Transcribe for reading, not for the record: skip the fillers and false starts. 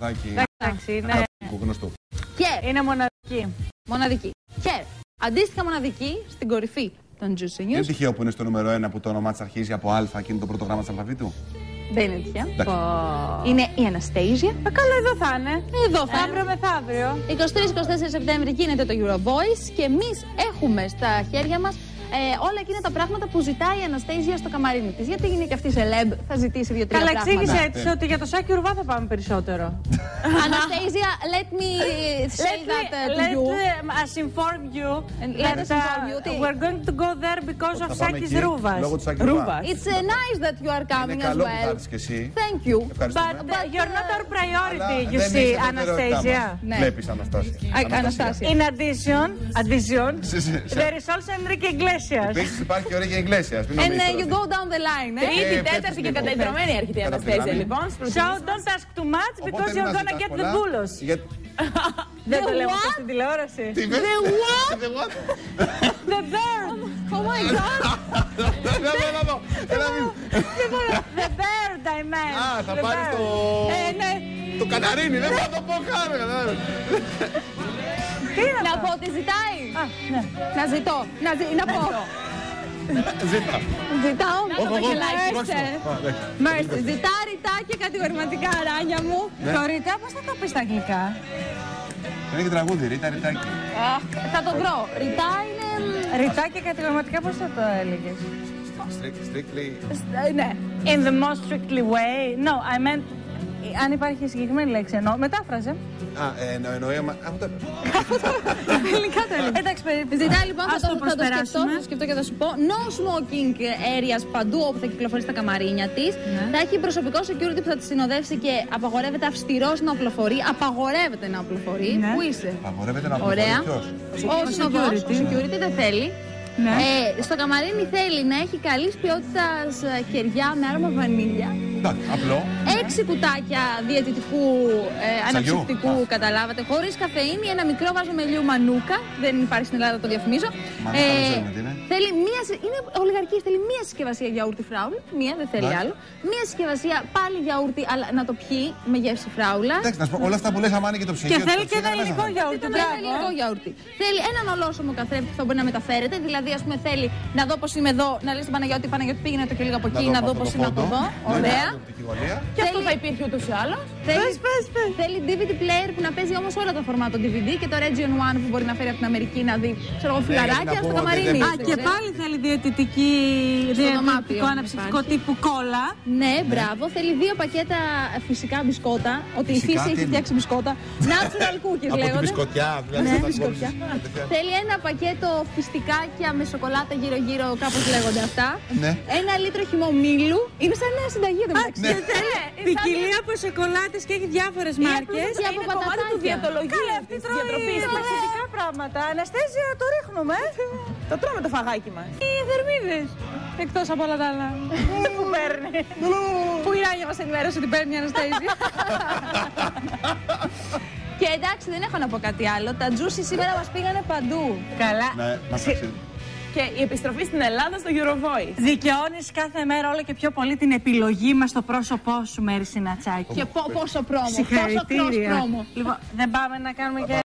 Εντάξει, είναι γνωστό. Και είναι μοναδική. Μοναδική. Και αντίστοιχα μοναδική στην κορυφή των Juicy News. Είναι τυχαίο που είναι στο νούμερο 1 που το όνομά της αρχίζει από Α και είναι το πρώτο γράμμα της αλφαβήτου. Δεν είναι τυχαίο. Είναι η Αναστέζια. Καλά, εδώ θα είναι. Εδώ θα αύριο μεθαύριο. 23-24 Σεπτέμβρη γίνεται το Eurovoice και εμείς έχουμε στα χέρια μας όλα εκείνα τα πράγματα που ζητάει η Αναστέζια στο καμαρίνι της. Γιατί είναι και αυτή σελέμπ, θα ζητήσει 2-3 πράγματα. Καλά, εξήγησε της ότι για το Σάκη Ουρβά θα πάμε περισσότερο. Αναστέζια, let me say that to you. Let us inform you that we're going to go there because of Sakis Rouvas. Λόγω του Σάκη Ουρβά. It's nice that you are coming as well. Είναι καλό που well. και εσύ. Thank you. But you're not our priority, you see, Anastasia. Βλέπεις, Αναστάσια. In addition, there is also Enrique Iglesias. Επίσης υπάρχει και ο Enrique Iglesias. And you go down the line. Τρίτη, τέταρτη και καταϊδρωμένη έρχεται η Αναστέζια, λοιπόν. So don't ask too much because you're gonna get the bullos. Δεν το λέμε στην τηλεόραση. The what? The bird. Oh my god. The bird, I meant. Α, θα πάρεις το καναρίνι, δεν θα το πω χάρη. Να πω τι ζητάει. Να ζητώ. Να πω. Ζήτα. Ζητάω. Μάλιστα. Ζητά ρητά και κατηγορηματικά, ράνια μου. Το ρητά πώς θα το πεις στα αγγλικά? Είναι και τραγούδι, ρητά, ρητάκι. Θα το βρω. Ρητά είναι... Ρητά και κατηγορηματικά πώς θα το έλεγες? Strictly. Ναι. In the most strictly way. No, I meant... Αν υπάρχει συγκεκριμένη λέξη εννοώ. Μετάφραζε. Εννοεί... Ελληνικά το έλεγε. Εντάξει, ζητάει λοιπόν, θα το σκεφτώ και θα σου πω. No smoking areas παντού όπου θα κυκλοφορεί στα καμαρίνια της. Θα έχει προσωπικό security που θα τη συνοδεύσει και απαγορεύεται αυστηρός να οπλοφορεί. Απαγορεύεται να οπλοφορεί. Πού είσαι? Απαγορεύεται να οπλοφορεί ποιος? Ο συνοδός, ο security δεν θέλει. Στο καμαρίνι θέλει να έχει καλής ποιότητας κεριά με άρωμα βανίλια. Απλό. 6 κουτάκια διαιτητικού αναψυκτικού, καταλάβατε, χωρίς καφεΐνη, ένα μικρό βάζο μελιού μανούκα. Δεν υπάρχει στην Ελλάδα, το διαφημίζω. Θέλει μία. Είναι ολιγαρκής, θέλει μία συσκευασία γιαούρτι φράουλ. Μία, δεν θέλει άλλο. Μία συσκευασία πάλι γιαούρτι, αλλά να το πιει με γεύση φράουλα. Εντάξει, να σου πω όλα αυτά που λες, άμα είναι και το ψυγείο. Και θέλει και ένα ελληνικό γιαούρτι. Θέλει έναν ολόσωμο καθρέφτη που θα μπορεί να μεταφέρεται. Δηλαδή, ας πούμε, θέλει να δω πως είμαι εδώ, να λες στον Παναγιώτη, Παναγιώτη πήγαινε το και λίγο από εκεί, να δω πως είμαι από εδώ. Ωραία. Και αυτό θα υπήρχε ούτως ή άλλως. Θέλει DVD player που να παίζει όμως όλα τα φορμάτα DVD και το Region 1 που μπορεί να φέρει από την Αμερική να δει, ξέρω εγώ, φιλαράκια στο καμαρίνι. Και πάλι θέλει διαιτητικό αναψυκτικό τύπου κόλλα. Ναι, μπράβο. Θέλει 2 πακέτα φυσικά μπισκότα. Ότι η φύση έχει φτιάξει μπισκότα. Natural cookies λέγονται. Από τη μπισκοτιά, δηλαδή. Θέλει ένα πακέτο φιστικάκια με σοκολάτα γύρω-γύρω, κάπως λέγονται αυτά. Ένα λίτρο χυμομήλου. Είναι σαν νέα συνταγή εδώ μεταξύ. Και θέλει ποικιλία από σοκολάτες και έχει διάφορες μάρκες. Και από κομμάτι του διαιτολογίου. Αυτή τρώει μαγευτικά πράγματα. Αναστέζια, το ρίχνουμε. Το τρώμε το φαγάκι μας. Οι θερμίδες. Εκτός από όλα τα άλλα. Που παίρνει. Που η Ράνια μας ενημέρωσε ότι παίρνει η Αναστέζια. Και εντάξει, δεν έχω να πω κάτι άλλο. Τα Juicy σήμερα μας πήγανε παντού. Καλά. Και η επιστροφή στην Ελλάδα στο Eurovoice. Δικαιώνεις κάθε μέρα όλο και πιο πολύ την επιλογή μας στο πρόσωπό σου, Μέρη Συνατσάκη. Και πόσο πρόμο. Συγχαρητήρια. Λοιπόν, δεν πάμε να κάνουμε και